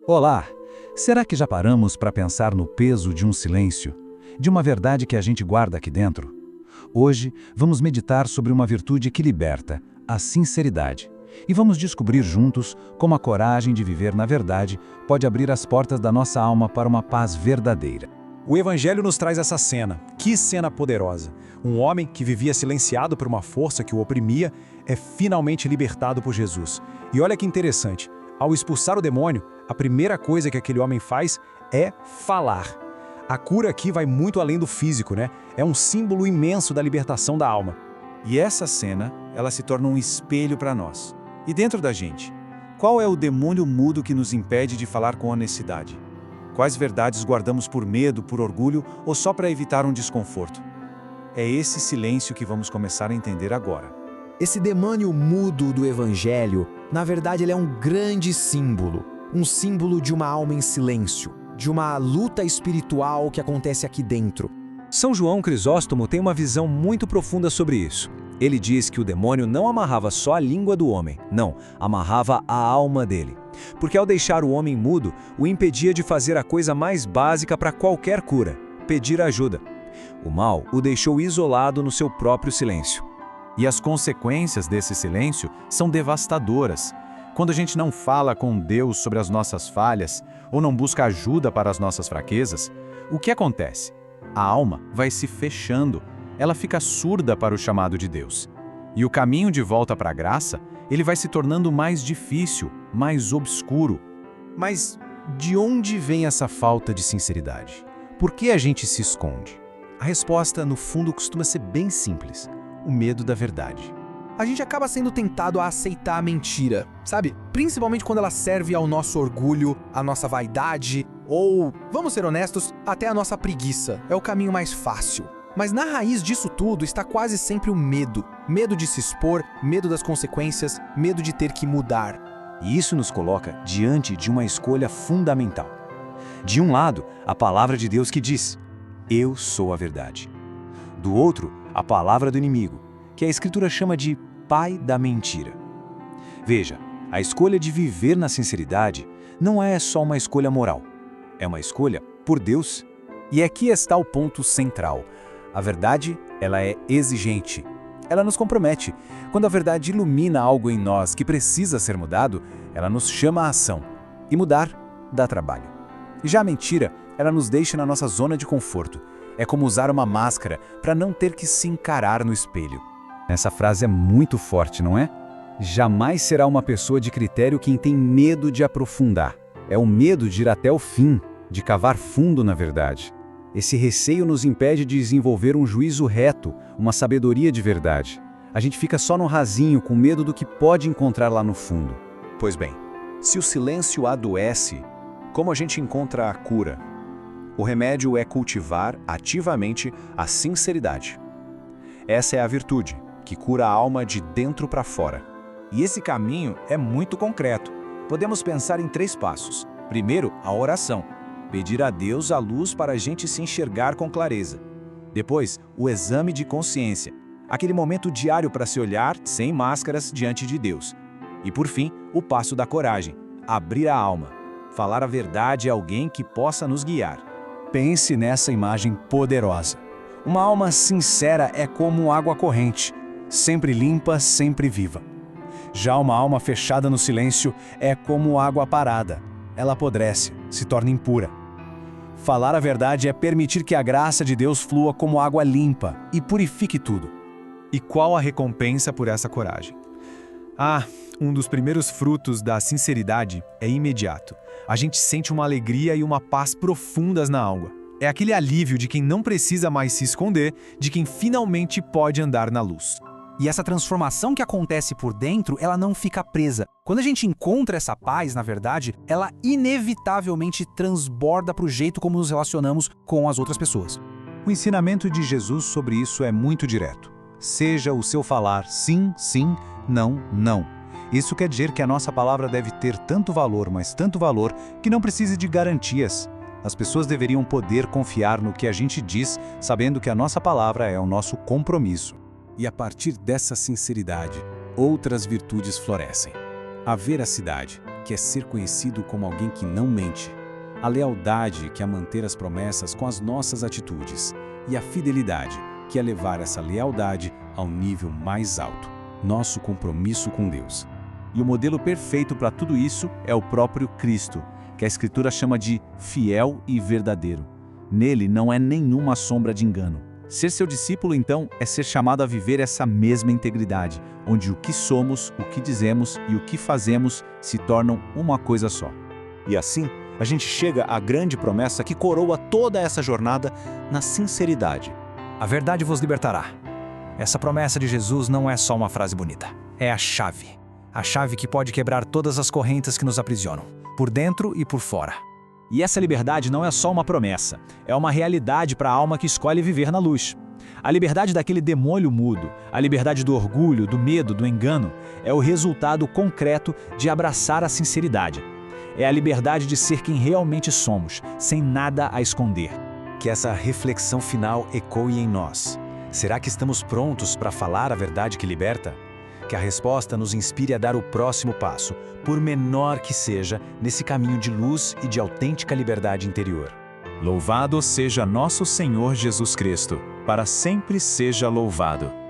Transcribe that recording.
Olá! Será que já paramos para pensar no peso de um silêncio? De uma verdade que a gente guarda aqui dentro? Hoje, vamos meditar sobre uma virtude que liberta, a sinceridade. E vamos descobrir juntos como a coragem de viver na verdade pode abrir as portas da nossa alma para uma paz verdadeira. O Evangelho nos traz essa cena. Que cena poderosa! Um homem que vivia silenciado por uma força que o oprimia é finalmente libertado por Jesus. E olha que interessante, ao expulsar o demônio, a primeira coisa que aquele homem faz é falar. A cura aqui vai muito além do físico, né? É um símbolo imenso da libertação da alma. E essa cena, ela se torna um espelho para nós. E dentro da gente, qual é o demônio mudo que nos impede de falar com honestidade? Quais verdades guardamos por medo, por orgulho ou só para evitar um desconforto? É esse silêncio que vamos começar a entender agora. Esse demônio mudo do Evangelho, na verdade, ele é um grande símbolo. Um símbolo de uma alma em silêncio, de uma luta espiritual que acontece aqui dentro. São João Crisóstomo tem uma visão muito profunda sobre isso. Ele diz que o demônio não amarrava só a língua do homem, não, amarrava a alma dele. Porque ao deixar o homem mudo, o impedia de fazer a coisa mais básica para qualquer cura, pedir ajuda. O mal o deixou isolado no seu próprio silêncio. E as consequências desse silêncio são devastadoras. Quando a gente não fala com Deus sobre as nossas falhas, ou não busca ajuda para as nossas fraquezas, o que acontece? A alma vai se fechando, ela fica surda para o chamado de Deus. E o caminho de volta para a graça, ele vai se tornando mais difícil, mais obscuro. Mas de onde vem essa falta de sinceridade? Por que a gente se esconde? A resposta, no fundo, costuma ser bem simples: o medo da verdade. A gente acaba sendo tentado a aceitar a mentira, sabe? Principalmente quando ela serve ao nosso orgulho, à nossa vaidade, ou, vamos ser honestos, até à nossa preguiça. É o caminho mais fácil. Mas na raiz disso tudo está quase sempre o medo. Medo de se expor, medo das consequências, medo de ter que mudar. E isso nos coloca diante de uma escolha fundamental. De um lado, a palavra de Deus que diz: "Eu sou a verdade". Do outro, a palavra do inimigo, que a Escritura chama de pai da mentira. Veja, a escolha de viver na sinceridade não é só uma escolha moral. É uma escolha por Deus. E aqui está o ponto central. A verdade, ela é exigente. Ela nos compromete. Quando a verdade ilumina algo em nós que precisa ser mudado, ela nos chama à ação. E mudar dá trabalho. E já a mentira, ela nos deixa na nossa zona de conforto. É como usar uma máscara para não ter que se encarar no espelho. Essa frase é muito forte, não é? Jamais será uma pessoa de critério quem tem medo de aprofundar. É o medo de ir até o fim, de cavar fundo na verdade. Esse receio nos impede de desenvolver um juízo reto, uma sabedoria de verdade. A gente fica só no rasinho, com medo do que pode encontrar lá no fundo. Pois bem, se o silêncio adoece, como a gente encontra a cura? O remédio é cultivar ativamente a sinceridade. Essa é a virtude que cura a alma de dentro para fora. E esse caminho é muito concreto. Podemos pensar em 3 passos. Primeiro, a oração. Pedir a Deus a luz para a gente se enxergar com clareza. Depois, o exame de consciência. Aquele momento diário para se olhar sem máscaras diante de Deus. E por fim, o passo da coragem. Abrir a alma. Falar a verdade a alguém que possa nos guiar. Pense nessa imagem poderosa. Uma alma sincera é como água corrente, sempre limpa, sempre viva. Já uma alma fechada no silêncio é como água parada. Ela apodrece, se torna impura. Falar a verdade é permitir que a graça de Deus flua como água limpa e purifique tudo. E qual a recompensa por essa coragem? Um dos primeiros frutos da sinceridade é imediato. A gente sente uma alegria e uma paz profundas na alma. É aquele alívio de quem não precisa mais se esconder, de quem finalmente pode andar na luz. E essa transformação que acontece por dentro, ela não fica presa. Quando a gente encontra essa paz, na verdade, ela inevitavelmente transborda para o jeito como nos relacionamos com as outras pessoas. O ensinamento de Jesus sobre isso é muito direto. Seja o seu falar sim, sim, não, não. Isso quer dizer que a nossa palavra deve ter tanto valor, mas tanto valor, que não precise de garantias. As pessoas deveriam poder confiar no que a gente diz, sabendo que a nossa palavra é o nosso compromisso. E a partir dessa sinceridade, outras virtudes florescem. A veracidade, que é ser conhecido como alguém que não mente. A lealdade, que é manter as promessas com as nossas atitudes. E a fidelidade, que é levar essa lealdade ao nível mais alto. Nosso compromisso com Deus. E o modelo perfeito para tudo isso é o próprio Cristo, que a Escritura chama de fiel e verdadeiro. Nele não é nenhuma sombra de engano. Ser seu discípulo, então, é ser chamado a viver essa mesma integridade, onde o que somos, o que dizemos e o que fazemos se tornam uma coisa só. E assim, a gente chega à grande promessa que coroa toda essa jornada na sinceridade. A verdade vos libertará. Essa promessa de Jesus não é só uma frase bonita. É a chave. A chave que pode quebrar todas as correntes que nos aprisionam, por dentro e por fora. E essa liberdade não é só uma promessa, é uma realidade para a alma que escolhe viver na luz. A liberdade daquele demônio mudo, a liberdade do orgulho, do medo, do engano, é o resultado concreto de abraçar a sinceridade. É a liberdade de ser quem realmente somos, sem nada a esconder. Que essa reflexão final ecoe em nós. Será que estamos prontos para falar a verdade que liberta? Que a resposta nos inspire a dar o próximo passo, por menor que seja, nesse caminho de luz e de autêntica liberdade interior. Louvado seja nosso Senhor Jesus Cristo, para sempre seja louvado.